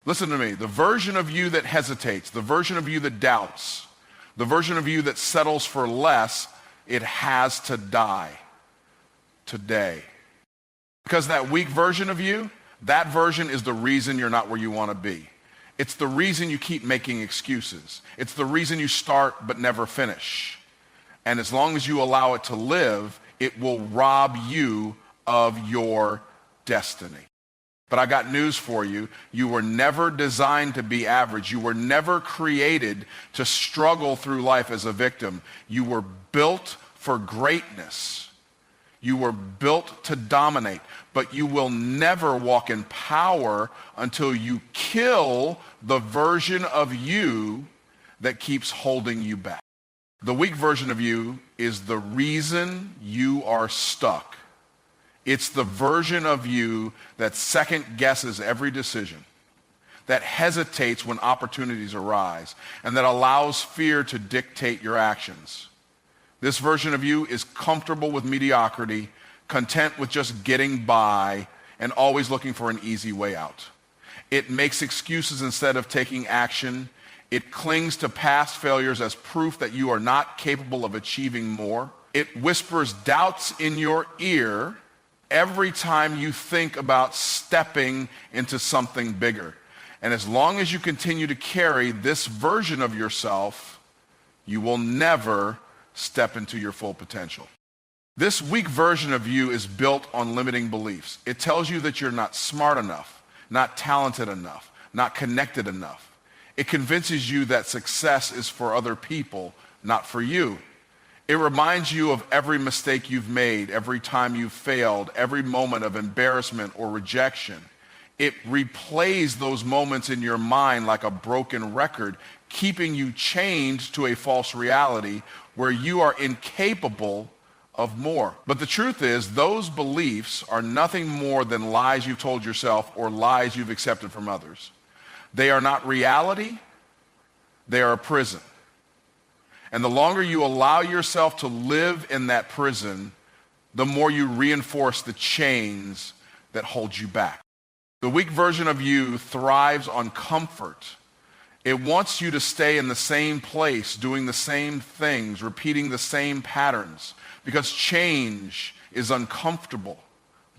Listen to me. The version of you that hesitates, the version of you that doubts, the version of you that settles for less, it has to die today. Because that weak version of you, that version is the reason you're not where you want to be. It's the reason you keep making excuses. It's the reason you start but never finish. And as long as you allow it to live, it will rob you of your destiny. But I got news for you. You were never designed to be average. You were never created to struggle through life as a victim. You were built for greatness. You were built to dominate. But you will never walk in power until you kill the version of you that keeps holding you back. The weak version of you is the reason you are stuck. It's the version of you that second guesses every decision, that hesitates when opportunities arise, and that allows fear to dictate your actions. This version of you is comfortable with mediocrity, content with just getting by, and always looking for an easy way out. It makes excuses instead of taking action. It clings to past failures as proof that you are not capable of achieving more. It whispers doubts in your ear every time you think about stepping into something bigger. And as long as you continue to carry this version of yourself, you will never step into your full potential. This weak version of you is built on limiting beliefs. It tells you that you're not smart enough, not talented enough, not connected enough. It convinces you that success is for other people, not for you. It reminds you of every mistake you've made, every time you've failed, every moment of embarrassment or rejection. It replays those moments in your mind like a broken record, keeping you chained to a false reality where you are incapable of more. But the truth is, those beliefs are nothing more than lies you've told yourself or lies you've accepted from others. They are not reality, they are a prison. And the longer you allow yourself to live in that prison, the more you reinforce the chains that hold you back. The weak version of you thrives on comfort. It wants you to stay in the same place, doing the same things, repeating the same patterns, because change is uncomfortable.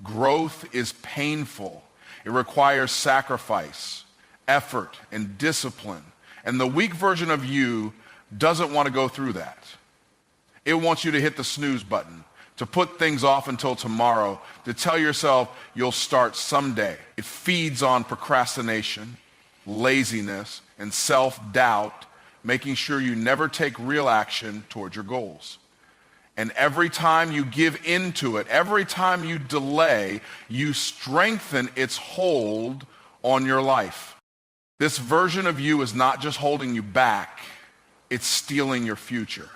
Growth is painful. It requires sacrifice, effort, and discipline. And the weak version of you doesn't want to go through that. It wants you to hit the snooze button, to put things off until tomorrow, to tell yourself you'll start someday. It feeds on procrastination, laziness, and self-doubt, making sure you never take real action towards your goals. And every time you give into it, every time you delay, you strengthen its hold on your life. This version of you is not just holding you back, it's stealing your future.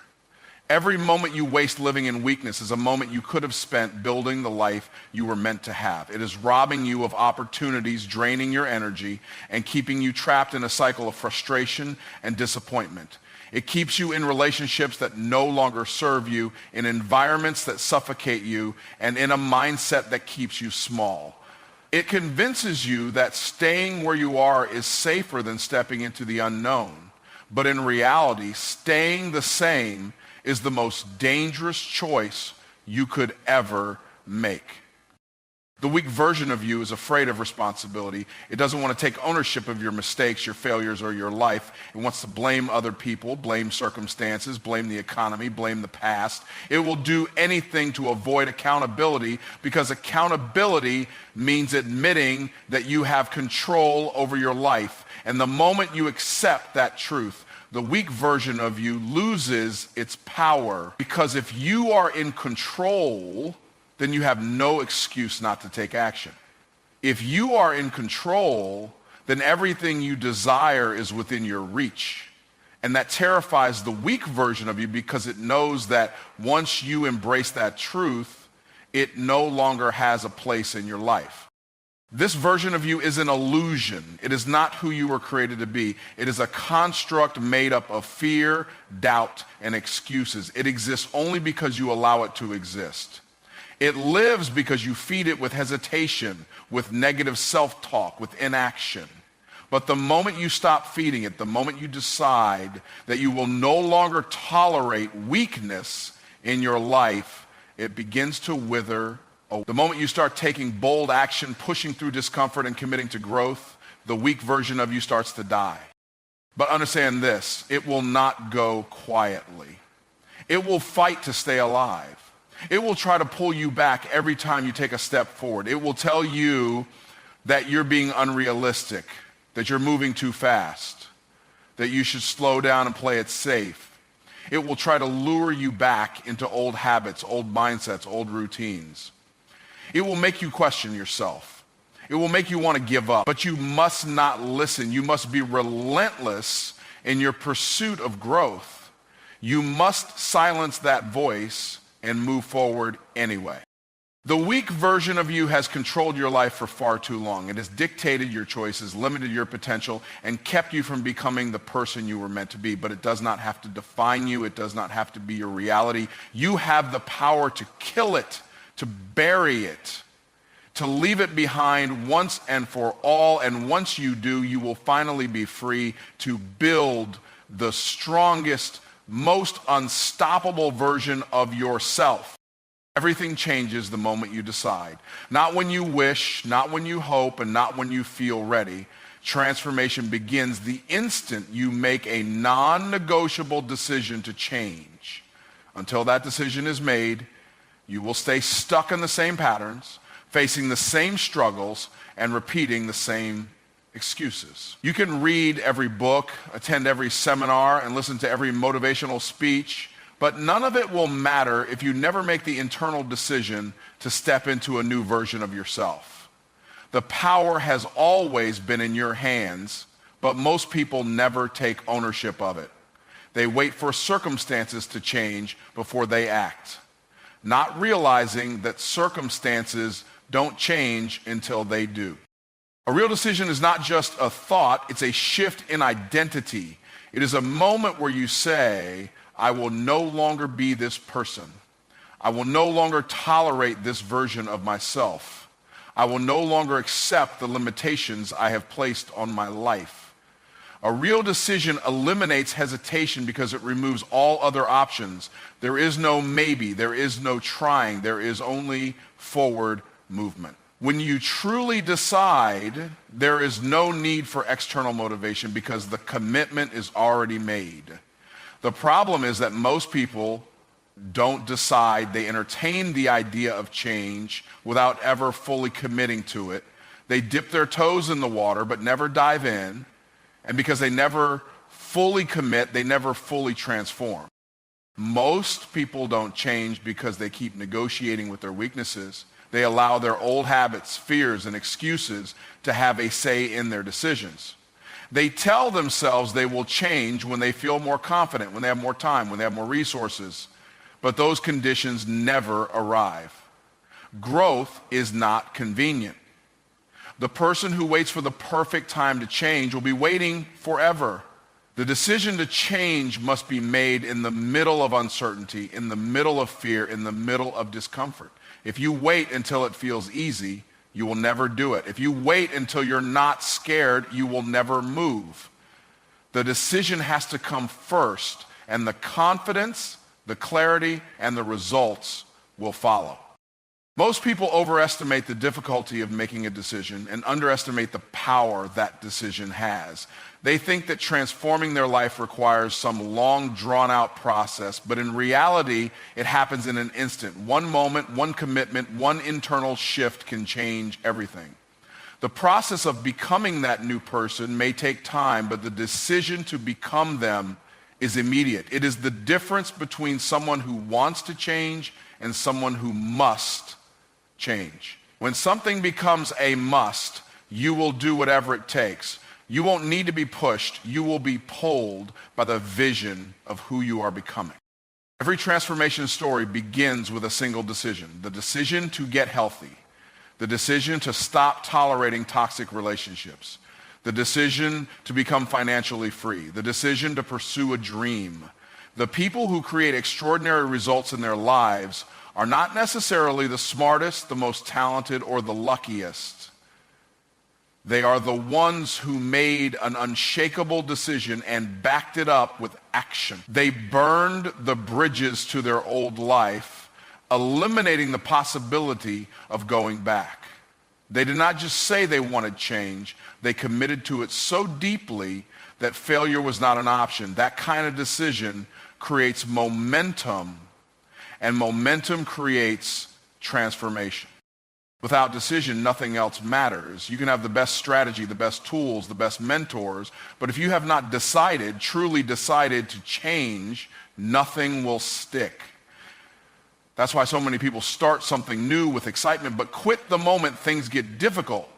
Every moment you waste living in weakness is a moment you could have spent building the life you were meant to have. It is robbing you of opportunities, draining your energy, and keeping you trapped in a cycle of frustration and disappointment. It keeps you in relationships that no longer serve you, in environments that suffocate you, and in a mindset that keeps you small. It convinces you that staying where you are is safer than stepping into the unknown. But in reality, staying the same is the most dangerous choice you could ever make. The weak version of you is afraid of responsibility. It doesn't want to take ownership of your mistakes, your failures, or your life. It wants to blame other people, blame circumstances, blame the economy, blame the past. It will do anything to avoid accountability, because accountability means admitting that you have control over your life. And the moment you accept that truth, the weak version of you loses its power, because if you are in control, then you have no excuse not to take action. If you are in control, then everything you desire is within your reach. And that terrifies the weak version of you, because it knows that once you embrace that truth, it no longer has a place in your life. This version of you is an illusion. It is not who you were created to be. It is a construct made up of fear, doubt, and excuses. It exists only because you allow it to exist. It lives because you feed it with hesitation, with negative self-talk, with inaction. But the moment you stop feeding it, the moment you decide that you will no longer tolerate weakness in your life, it begins to wither. The moment you start taking bold action, pushing through discomfort and committing to growth, the weak version of you starts to die. But understand this, it will not go quietly. It will fight to stay alive. It will try to pull you back every time you take a step forward. It will tell you that you're being unrealistic, that you're moving too fast, that you should slow down and play it safe. It will try to lure you back into old habits, old mindsets, old routines. It will make you question yourself. It will make you want to give up, but you must not listen. You must be relentless in your pursuit of growth. You must silence that voice and move forward anyway. The weak version of you has controlled your life for far too long. It has dictated your choices, limited your potential, and kept you from becoming the person you were meant to be. But it does not have to define you. It does not have to be your reality. You have the power to kill it, to bury it, to leave it behind once and for all. And once you do, you will finally be free to build the strongest, most unstoppable version of yourself. Everything changes the moment you decide. Not when you wish, not when you hope, and not when you feel ready. Transformation begins the instant you make a non-negotiable decision to change. Until that decision is made, you will stay stuck in the same patterns, facing the same struggles, and repeating the same excuses. You can read every book, attend every seminar, and listen to every motivational speech, but none of it will matter if you never make the internal decision to step into a new version of yourself. The power has always been in your hands, but most people never take ownership of it. They wait for circumstances to change before they act, not realizing that circumstances don't change until they do. A real decision is not just a thought, it's a shift in identity. It is a moment where you say, I will no longer be this person. I will no longer tolerate this version of myself. I will no longer accept the limitations I have placed on my life. A real decision eliminates hesitation because it removes all other options. There is no maybe, there is no trying, there is only forward movement. When you truly decide, there is no need for external motivation because the commitment is already made. The problem is that most people don't decide. They entertain the idea of change without ever fully committing to it. They dip their toes in the water but never dive in. And because they never fully commit, they never fully transform. Most people don't change because they keep negotiating with their weaknesses. They allow their old habits, fears, and excuses to have a say in their decisions. They tell themselves they will change when they feel more confident, when they have more time, when they have more resources. But those conditions never arrive. Growth is not convenient. The person who waits for the perfect time to change will be waiting forever. The decision to change must be made in the middle of uncertainty, in the middle of fear, in the middle of discomfort. If you wait until it feels easy, you will never do it. If you wait until you're not scared, you will never move. The decision has to come first, and the confidence, the clarity, and the results will follow. Most people overestimate the difficulty of making a decision and underestimate the power that decision has. They think that transforming their life requires some long, drawn-out process, but in reality, it happens in an instant. One moment, one commitment, one internal shift can change everything. The process of becoming that new person may take time, but the decision to become them is immediate. It is the difference between someone who wants to change and someone who must change. When something becomes a must, you will do whatever it takes. You won't need to be pushed. You will be pulled by the vision of who you are becoming. Every transformation story begins with a single decision. The decision to get healthy. The decision to stop tolerating toxic relationships. The decision to become financially free. The decision to pursue a dream. The people who create extraordinary results in their lives are not necessarily the smartest, the most talented, or the luckiest. They are the ones who made an unshakable decision and backed it up with action. They burned the bridges to their old life, eliminating the possibility of going back. They did not just say they wanted change, they committed to it so deeply that failure was not an option. That kind of decision creates momentum, and momentum creates transformation. Without decision, nothing else matters. You can have the best strategy, the best tools, the best mentors, but if you have not decided, truly decided to change, nothing will stick. That's why so many people start something new with excitement, but quit the moment things get difficult.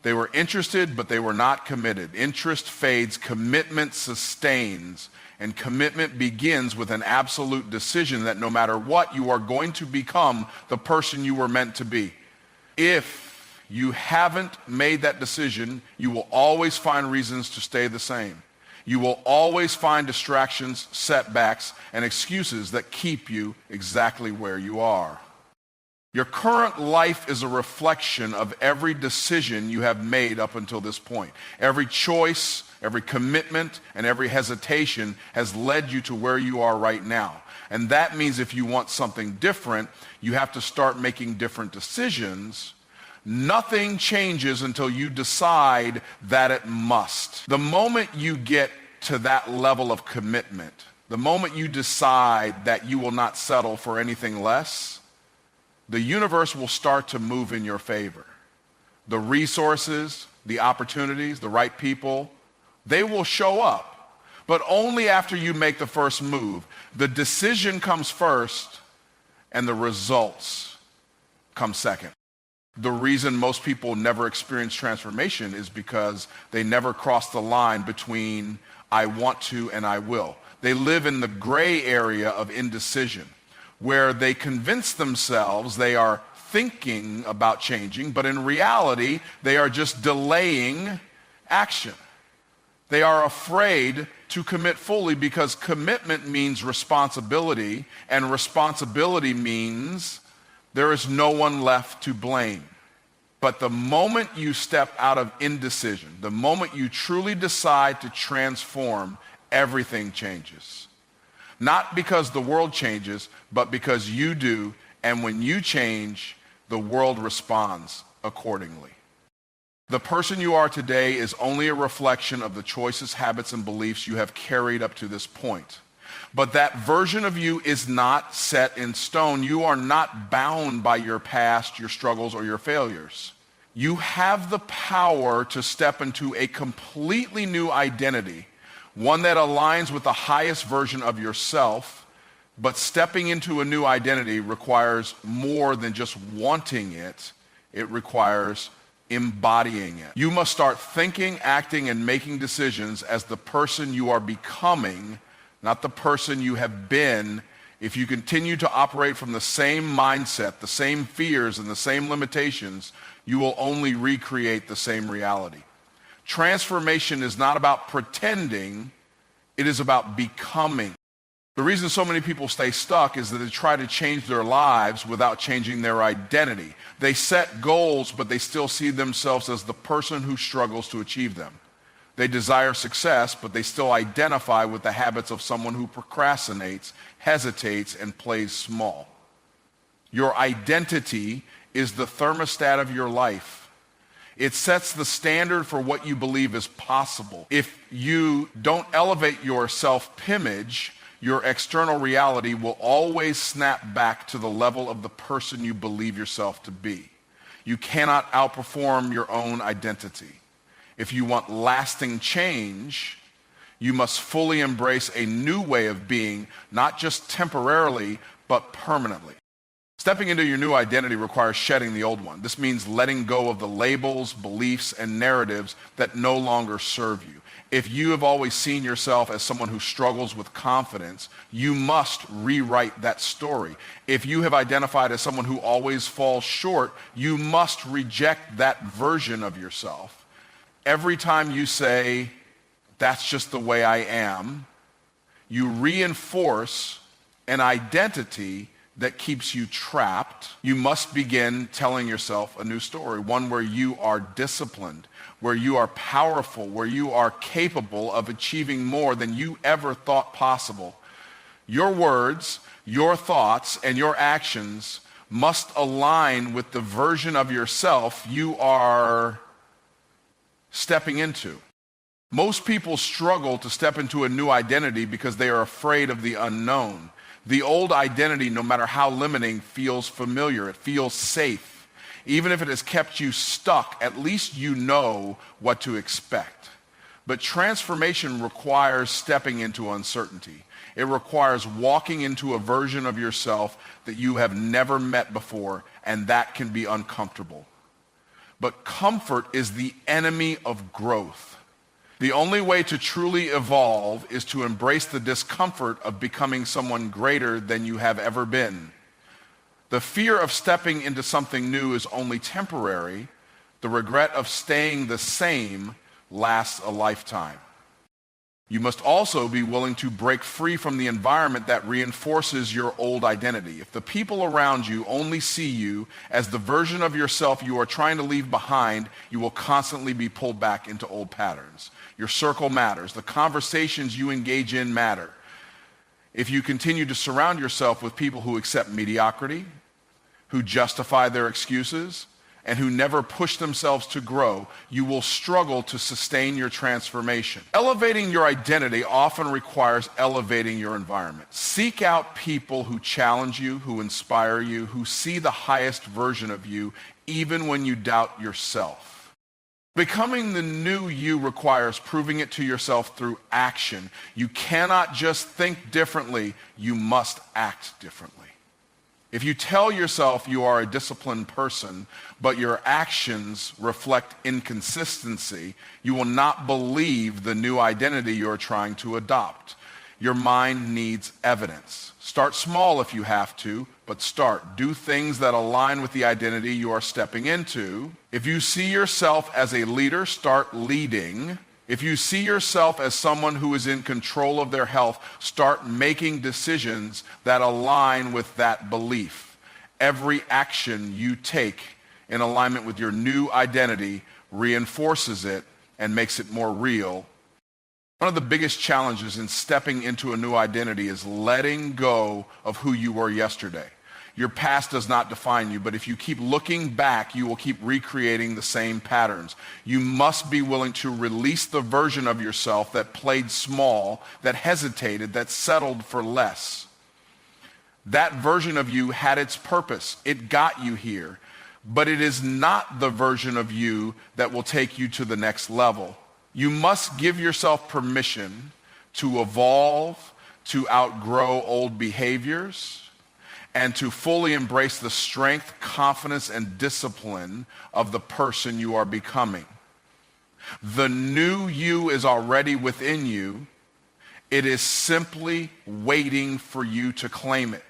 They were interested, but they were not committed. Interest fades, commitment sustains. And commitment begins with an absolute decision that no matter what, you are going to become the person you were meant to be. If you haven't made that decision, you will always find reasons to stay the same. You will always find distractions, setbacks, and excuses that keep you exactly where you are. Your current life is a reflection of every decision you have made up until this point. Every choice, every commitment, and every hesitation has led you to where you are right now. And that means if you want something different, you have to start making different decisions. Nothing changes until you decide that it must. The moment you get to that level of commitment, the moment you decide that you will not settle for anything less, the universe will start to move in your favor. The resources, the opportunities, the right people, they will show up, but only after you make the first move. The decision comes first, and the results come second. The reason most people never experience transformation is because they never cross the line between I want to and I will. They live in the gray area of indecision, where they convince themselves they are thinking about changing, but in reality, they are just delaying action. They are afraid to commit fully because commitment means responsibility, and responsibility means there is no one left to blame. But the moment you step out of indecision, the moment you truly decide to transform, everything changes. Not because the world changes, but because you do, and when you change, the world responds accordingly. The person you are today is only a reflection of the choices, habits, and beliefs you have carried up to this point. But that version of you is not set in stone. You are not bound by your past, your struggles, or your failures. You have the power to step into a completely new identity, one that aligns with the highest version of yourself. But stepping into a new identity requires more than just wanting it. It requires embodying it. You must start thinking, acting, and making decisions as the person you are becoming, not the person you have been. If you continue to operate from the same mindset, the same fears, and the same limitations, you will only recreate the same reality. Transformation is not about pretending, it is about becoming. The reason so many people stay stuck is that they try to change their lives without changing their identity. They set goals, but they still see themselves as the person who struggles to achieve them. They desire success, but they still identify with the habits of someone who procrastinates, hesitates, and plays small. Your identity is the thermostat of your life. It sets the standard for what you believe is possible. If you don't elevate your self-image, your external reality will always snap back to the level of the person you believe yourself to be. You cannot outperform your own identity. If you want lasting change, you must fully embrace a new way of being, not just temporarily, but permanently. Stepping into your new identity requires shedding the old one. This means letting go of the labels, beliefs, and narratives that no longer serve you. If you have always seen yourself as someone who struggles with confidence, you must rewrite that story. If you have identified as someone who always falls short, you must reject that version of yourself. Every time you say, "That's just the way I am," you reinforce an identity that keeps you trapped, you must begin telling yourself a new story, one where you are disciplined, where you are powerful, where you are capable of achieving more than you ever thought possible. Your words, your thoughts, and your actions must align with the version of yourself you are stepping into. Most people struggle to step into a new identity because they are afraid of the unknown. The old identity, no matter how limiting, feels familiar. It feels safe. Even if it has kept you stuck, at least you know what to expect. But transformation requires stepping into uncertainty. It requires walking into a version of yourself that you have never met before, and that can be uncomfortable. But comfort is the enemy of growth. The only way to truly evolve is to embrace the discomfort of becoming someone greater than you have ever been. The fear of stepping into something new is only temporary. The regret of staying the same lasts a lifetime. You must also be willing to break free from the environment that reinforces your old identity. If the people around you only see you as the version of yourself you are trying to leave behind, you will constantly be pulled back into old patterns. Your circle matters. The conversations you engage in matter. If you continue to surround yourself with people who accept mediocrity, who justify their excuses, and who never push themselves to grow, you will struggle to sustain your transformation. Elevating your identity often requires elevating your environment. Seek out people who challenge you, who inspire you, who see the highest version of you, even when you doubt yourself. Becoming the new you requires proving it to yourself through action. You cannot just think differently, you must act differently. If you tell yourself you are a disciplined person, but your actions reflect inconsistency, you will not believe the new identity you're trying to adopt. Your mind needs evidence. Start small if you have to, but start. Do things that align with the identity you are stepping into. If you see yourself as a leader, start leading. If you see yourself as someone who is in control of their health, start making decisions that align with that belief. Every action you take in alignment with your new identity reinforces it and makes it more real. One of the biggest challenges in stepping into a new identity is letting go of who you were yesterday. Your past does not define you, but if you keep looking back, you will keep recreating the same patterns. You must be willing to release the version of yourself that played small, that hesitated, that settled for less. That version of you had its purpose. It got you here, but it is not the version of you that will take you to the next level. You must give yourself permission to evolve, to outgrow old behaviors, and to fully embrace the strength, confidence, and discipline of the person you are becoming. The new you is already within you. It is simply waiting for you to claim it.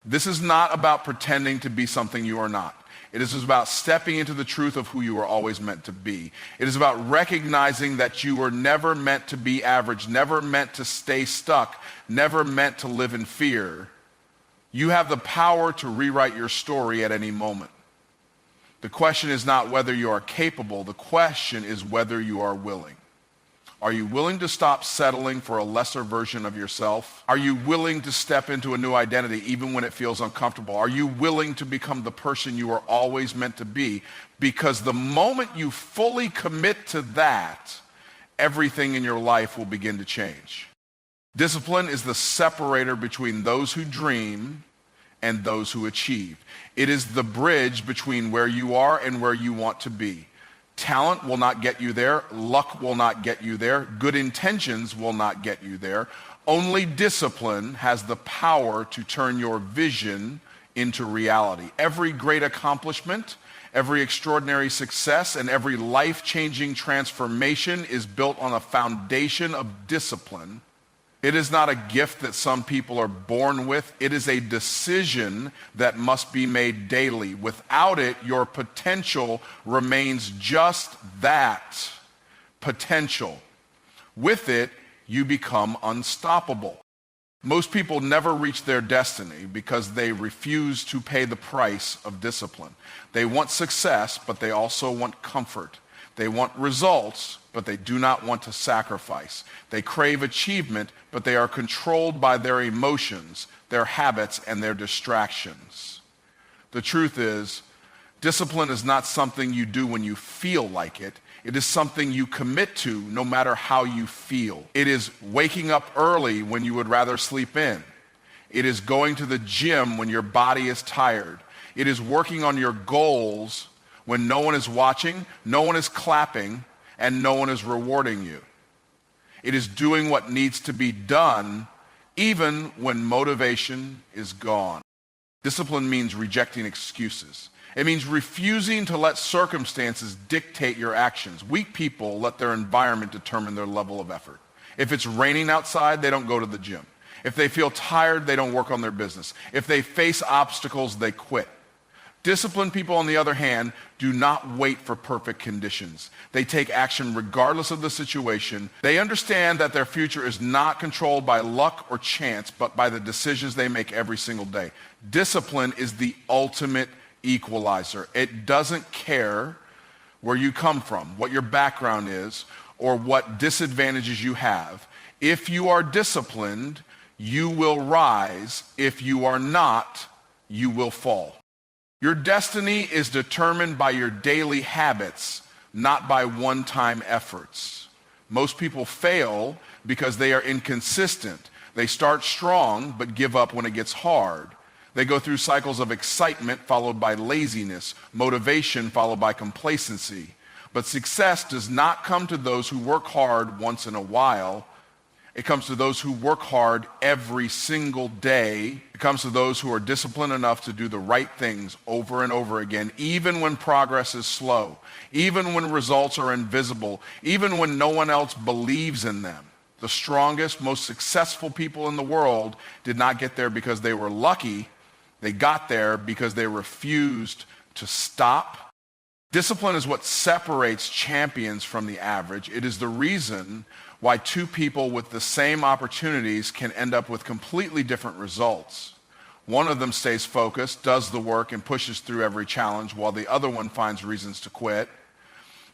This is not about pretending to be something you are not. It is about stepping into the truth of who you were always meant to be. It is about recognizing that you were never meant to be average, never meant to stay stuck, never meant to live in fear. You have the power to rewrite your story at any moment. The question is not whether you are capable. The question is whether you are willing. Are you willing to stop settling for a lesser version of yourself? Are you willing to step into a new identity even when it feels uncomfortable? Are you willing to become the person you were always meant to be? Because the moment you fully commit to that, everything in your life will begin to change. Discipline is the separator between those who dream and those who achieve. It is the bridge between where you are and where you want to be. Talent will not get you there. Luck will not get you there. Good intentions will not get you there. Only discipline has the power to turn your vision into reality. Every great accomplishment, every extraordinary success, and every life-changing transformation is built on a foundation of discipline. It is not a gift that some people are born with. It is a decision that must be made daily. Without it, your potential remains just that, potential. With it, you become unstoppable. Most people never reach their destiny because they refuse to pay the price of discipline. They want success, but they also want comfort. They want results, but they do not want to sacrifice. They crave achievement, but they are controlled by their emotions, their habits, and their distractions. The truth is, discipline is not something you do when you feel like it. It is something you commit to no matter how you feel. It is waking up early when you would rather sleep in. It is going to the gym when your body is tired. It is working on your goals when no one is watching, no one is clapping, and no one is rewarding you. It is doing what needs to be done even when motivation is gone. Discipline means rejecting excuses. It means refusing to let circumstances dictate your actions. Weak people let their environment determine their level of effort. If it's raining outside, they don't go to the gym. If they feel tired, they don't work on their business. If they face obstacles, they quit. Disciplined people, on the other hand, do not wait for perfect conditions. They take action regardless of the situation. They understand that their future is not controlled by luck or chance, but by the decisions they make every single day. Discipline is the ultimate equalizer. It doesn't care where you come from, what your background is, or what disadvantages you have. If you are disciplined, you will rise. If you are not, you will fall. Your destiny is determined by your daily habits, not by one-time efforts. Most people fail because they are inconsistent. They start strong but give up when it gets hard. They go through cycles of excitement followed by laziness, motivation followed by complacency. But success does not come to those who work hard once in a while. It comes to those who work hard every single day. It comes to those who are disciplined enough to do the right things over and over again, even when progress is slow, even when results are invisible, even when no one else believes in them. The strongest, most successful people in the world did not get there because they were lucky. They got there because they refused to stop. Discipline is what separates champions from the average. It is the reason why two people with the same opportunities can end up with completely different results. One of them stays focused, does the work, and pushes through every challenge, while the other one finds reasons to quit.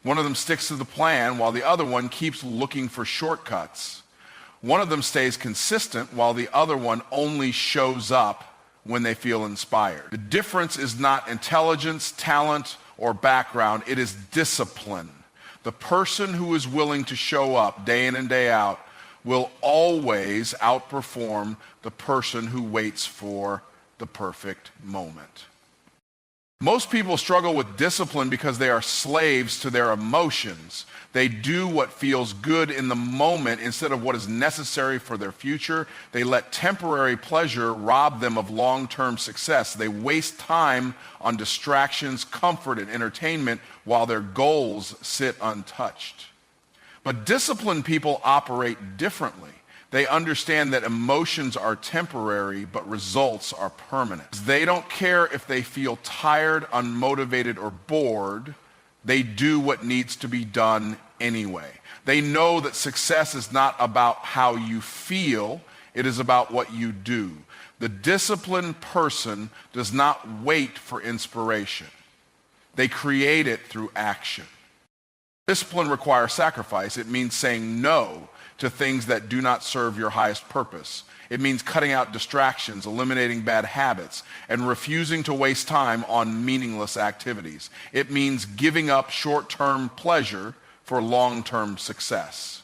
One of them sticks to the plan, while the other one keeps looking for shortcuts. One of them stays consistent, while the other one only shows up when they feel inspired. The difference is not intelligence, talent, or background. It is discipline. The person who is willing to show up day in and day out will always outperform the person who waits for the perfect moment. Most people struggle with discipline because they are slaves to their emotions. They do what feels good in the moment instead of what is necessary for their future. They let temporary pleasure rob them of long-term success. They waste time on distractions, comfort, and entertainment while their goals sit untouched. But disciplined people operate differently. They understand that emotions are temporary, but results are permanent. They don't care if they feel tired, unmotivated, or bored. They do what needs to be done anyway. They know that success is not about how you feel, it is about what you do. The disciplined person does not wait for inspiration. They create it through action. Discipline requires sacrifice. It means saying no to things that do not serve your highest purpose. It means cutting out distractions, eliminating bad habits, and refusing to waste time on meaningless activities. It means giving up short-term pleasure for long-term success.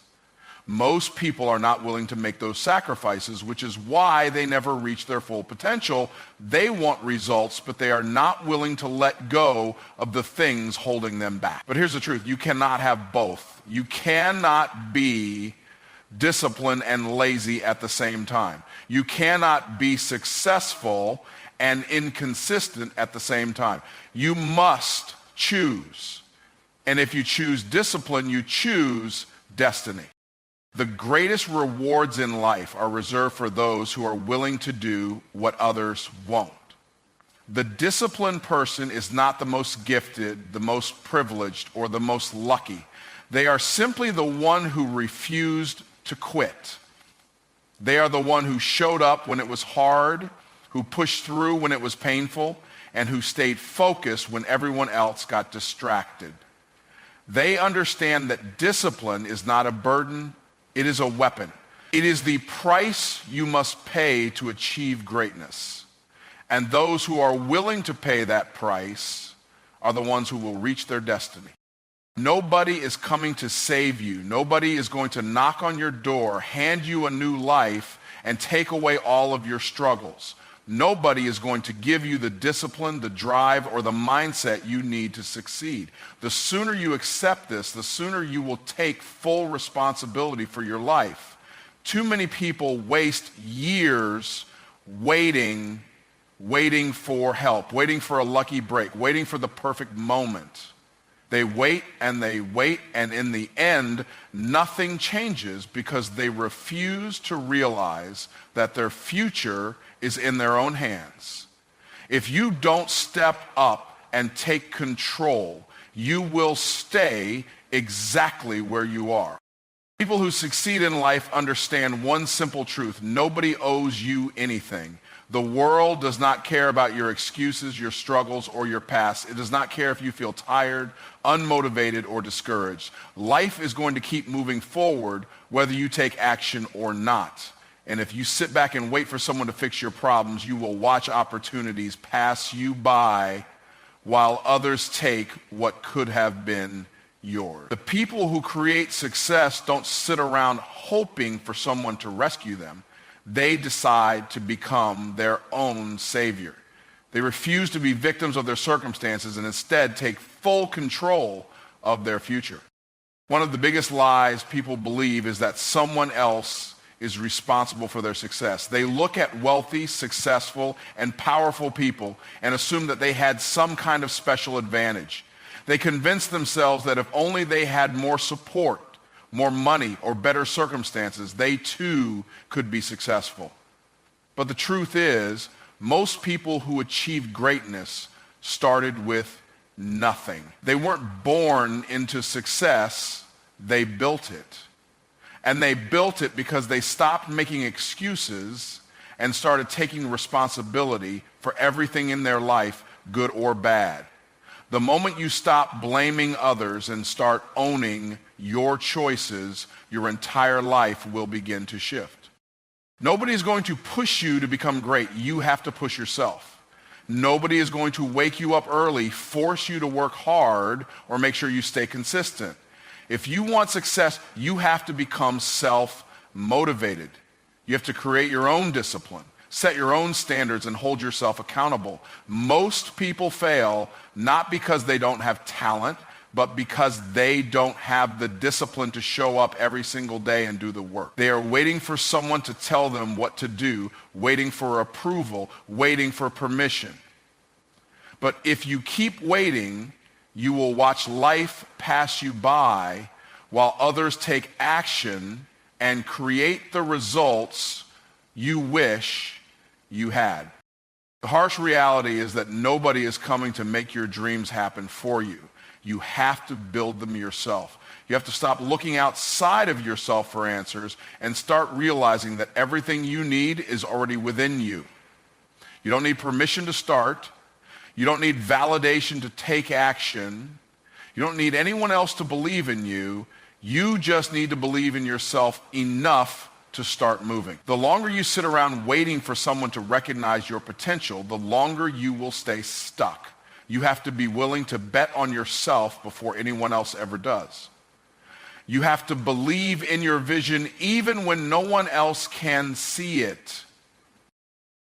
Most people are not willing to make those sacrifices, which is why they never reach their full potential. They want results, but they are not willing to let go of the things holding them back. But here's the truth. You cannot have both. You cannot be disciplined and lazy at the same time. You cannot be successful and inconsistent at the same time. You must choose. And if you choose discipline, you choose destiny. The greatest rewards in life are reserved for those who are willing to do what others won't. The disciplined person is not the most gifted, the most privileged, or the most lucky. They are simply the one who refused to quit. They are the one who showed up when it was hard, who pushed through when it was painful, and who stayed focused when everyone else got distracted. They understand that discipline is not a burden, it is a weapon. It is the price you must pay to achieve greatness. And those who are willing to pay that price are the ones who will reach their destiny. Nobody is coming to save you. Nobody is going to knock on your door, hand you a new life, and take away all of your struggles. Nobody is going to give you the discipline, the drive, or the mindset you need to succeed. The sooner you accept this, the sooner you will take full responsibility for your life. Too many people waste years waiting for help, waiting for a lucky break, waiting for the perfect moment. They wait, and in the end, nothing changes because they refuse to realize that their future is in their own hands. If you don't step up and take control, you will stay exactly where you are. People who succeed in life understand one simple truth: nobody owes you anything. The world does not care about your excuses, your struggles, or your past. It does not care if you feel tired, unmotivated, or discouraged. Life is going to keep moving forward whether you take action or not. And if you sit back and wait for someone to fix your problems, you will watch opportunities pass you by while others take what could have been yours. The people who create success don't sit around hoping for someone to rescue them. They decide to become their own savior. They refuse to be victims of their circumstances and instead take full control of their future. One of the biggest lies people believe is that someone else is responsible for their success. They look at wealthy, successful, and powerful people and assume that they had some kind of special advantage. They convince themselves that if only they had more support, more money, or better circumstances, they too could be successful. But the truth is, most people who achieve greatness started with nothing. They weren't born into success, they built it. And they built it because they stopped making excuses and started taking responsibility for everything in their life, good or bad. The moment you stop blaming others and start owning your choices, your entire life will begin to shift. Nobody is going to push you to become great. You have to push yourself. Nobody is going to wake you up early, force you to work hard, or make sure you stay consistent. If you want success, you have to become self-motivated. You have to create your own discipline, set your own standards, and hold yourself accountable. Most people fail not because they don't have talent, but because they don't have the discipline to show up every single day and do the work. They are waiting for someone to tell them what to do, waiting for approval, waiting for permission. But if you keep waiting, you will watch life pass you by while others take action and create the results you wish you had. The harsh reality is that nobody is coming to make your dreams happen for you. You have to build them yourself. You have to stop looking outside of yourself for answers and start realizing that everything you need is already within you. You don't need permission to start. You don't need validation to take action. You don't need anyone else to believe in you. You just need to believe in yourself enough to start moving. The longer you sit around waiting for someone to recognize your potential, the longer you will stay stuck. You have to be willing to bet on yourself before anyone else ever does. You have to believe in your vision even when no one else can see it.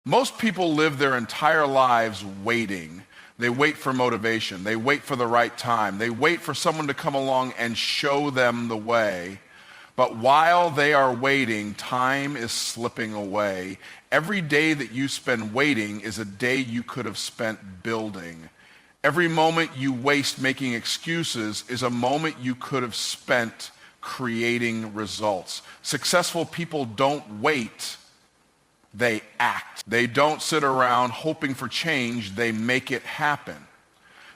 Most people live their entire lives waiting. They wait for motivation. They wait for the right time. They wait for someone to come along and show them the way. But while they are waiting, time is slipping away. Every day that you spend waiting is a day you could have spent building. Every moment you waste making excuses is a moment you could have spent creating results. Successful people don't wait, they act. They don't sit around hoping for change, they make it happen.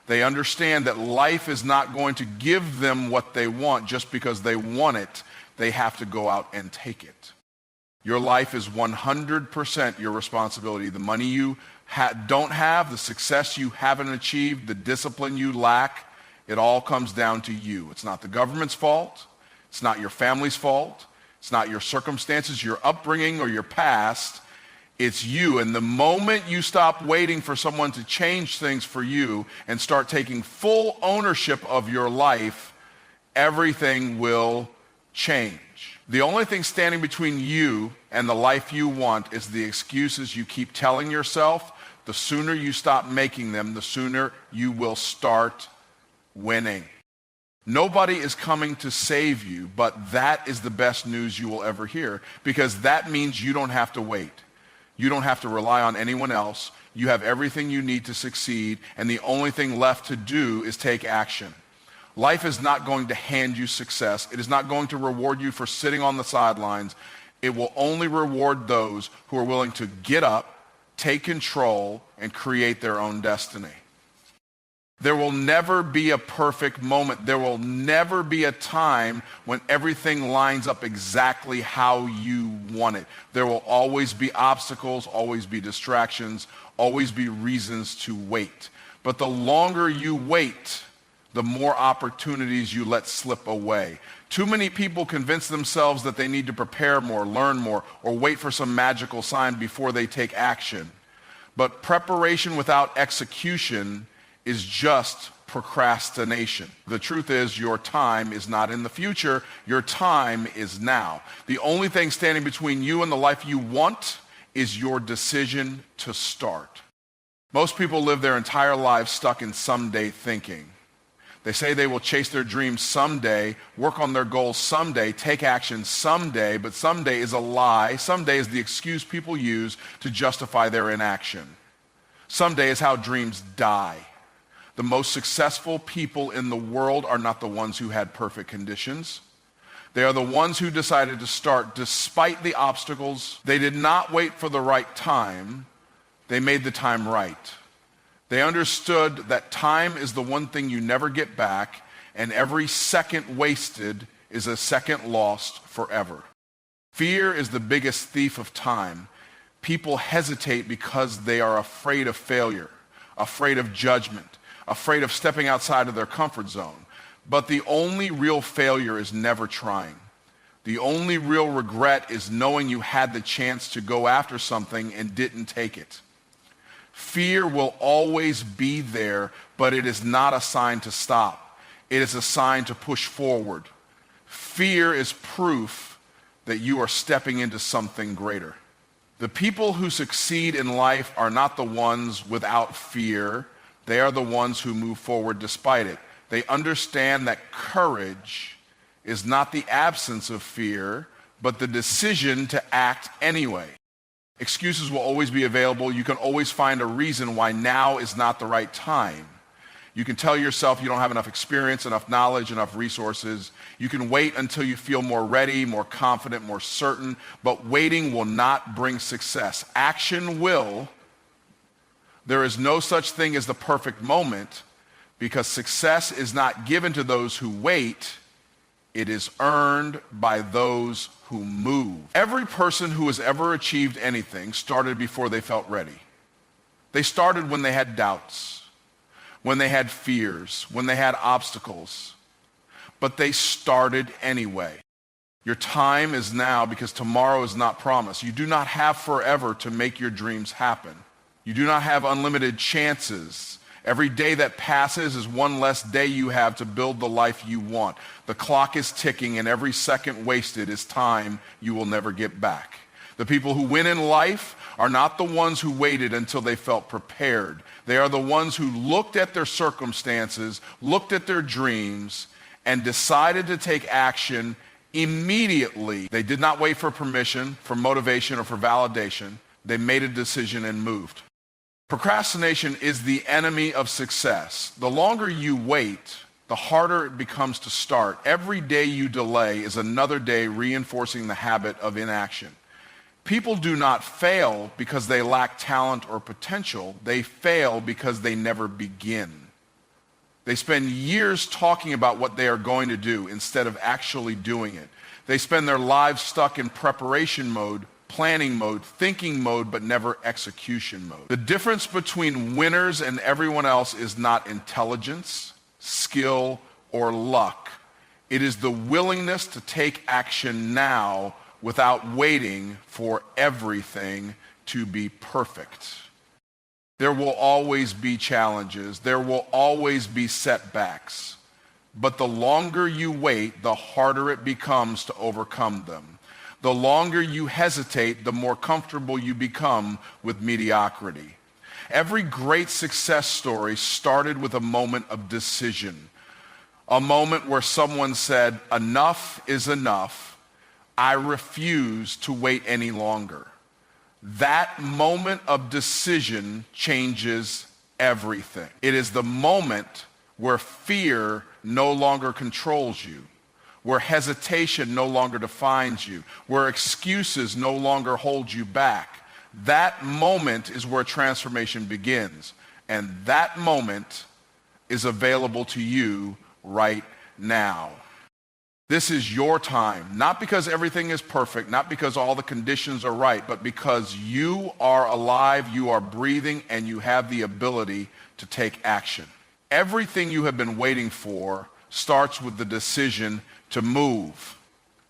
They understand that life is not going to give them what they want just because they want it. They have to go out and take it. Your life is 100% your responsibility. The money you don't have, the success you haven't achieved, the discipline you lack, it all comes down to you. It's not the government's fault. It's not your family's fault. It's not your circumstances, your upbringing, or your past. It's you. And the moment you stop waiting for someone to change things for you and start taking full ownership of your life, everything will change. The only thing standing between you and the life you want is the excuses you keep telling yourself. The sooner you stop making them, the sooner you will start winning. Nobody is coming to save you, but that is the best news you will ever hear, because that means you don't have to wait. You don't have to rely on anyone else. You have everything you need to succeed, and the only thing left to do is take action. Life is not going to hand you success. It is not going to reward you for sitting on the sidelines. It will only reward those who are willing to get up, take control, and create their own destiny. There will never be a perfect moment. There will never be a time when everything lines up exactly how you want it. There will always be obstacles, always be distractions, always be reasons to wait. But the longer you wait, the more opportunities you let slip away. Too many people convince themselves that they need to prepare more, learn more, or wait for some magical sign before they take action. But preparation without execution is just procrastination. The truth is, your time is not in the future. Your time is now. The only thing standing between you and the life you want is your decision to start. Most people live their entire lives stuck in someday thinking. They say they will chase their dreams someday, work on their goals someday, take action someday, but someday is a lie. Someday is the excuse people use to justify their inaction. Someday is how dreams die. The most successful people in the world are not the ones who had perfect conditions. They are the ones who decided to start despite the obstacles. They did not wait for the right time. They made the time right. They understood that time is the one thing you never get back, and every second wasted is a second lost forever. Fear is the biggest thief of time. People hesitate because they are afraid of failure, afraid of judgment, afraid of stepping outside of their comfort zone. But the only real failure is never trying. The only real regret is knowing you had the chance to go after something and didn't take it. Fear will always be there, but it is not a sign to stop. It is a sign to push forward. Fear is proof that you are stepping into something greater. The people who succeed in life are not the ones without fear. They are the ones who move forward despite it. They understand that courage is not the absence of fear, but the decision to act anyway. Excuses will always be available. You can always find a reason why now is not the right time. You can tell yourself you don't have enough experience, enough knowledge, enough resources. You can wait until you feel more ready, more confident, more certain, but waiting will not bring success. Action will. There is no such thing as the perfect moment, because success is not given to those who wait. It is earned by those who move. Every person who has ever achieved anything started before they felt ready. They started when they had doubts, when they had fears, when they had obstacles. But they started anyway. Your time is now, because tomorrow is not promised. You do not have forever to make your dreams happen. You do not have unlimited chances. Every day that passes is one less day you have to build the life you want. The clock is ticking, and every second wasted is time you will never get back. The people who win in life are not the ones who waited until they felt prepared. They are the ones who looked at their circumstances, looked at their dreams, and decided to take action immediately. They did not wait for permission, for motivation, or for validation. They made a decision and moved. Procrastination is the enemy of success. The longer you wait, the harder it becomes to start. Every day you delay is another day reinforcing the habit of inaction. People do not fail because they lack talent or potential. They fail because they never begin. They spend years talking about what they are going to do instead of actually doing it. They spend their lives stuck in preparation mode planning mode, thinking mode, but never execution mode. The difference between winners and everyone else is not intelligence, skill, or luck. It is the willingness to take action now without waiting for everything to be perfect. There will always be challenges. There will always be setbacks. But the longer you wait, the harder it becomes to overcome them. The longer you hesitate, the more comfortable you become with mediocrity. Every great success story started with a moment of decision. A moment where someone said, enough is enough. I refuse to wait any longer. That moment of decision changes everything. It is the moment where fear no longer controls you, where hesitation no longer defines you, where excuses no longer hold you back. That moment is where transformation begins. And that moment is available to you right now. This is your time, not because everything is perfect, not because all the conditions are right, but because you are alive, you are breathing, and you have the ability to take action. Everything you have been waiting for starts with the decision to move.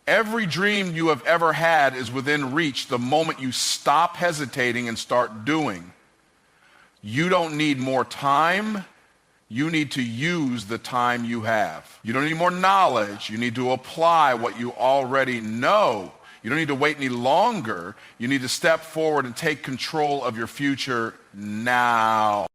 Every dream you have ever had is within reach the moment you stop hesitating and start doing. You don't need more time. You need to use the time you have. You don't need more knowledge. You need to apply what you already know. You don't need to wait any longer. You need to step forward and take control of your future now.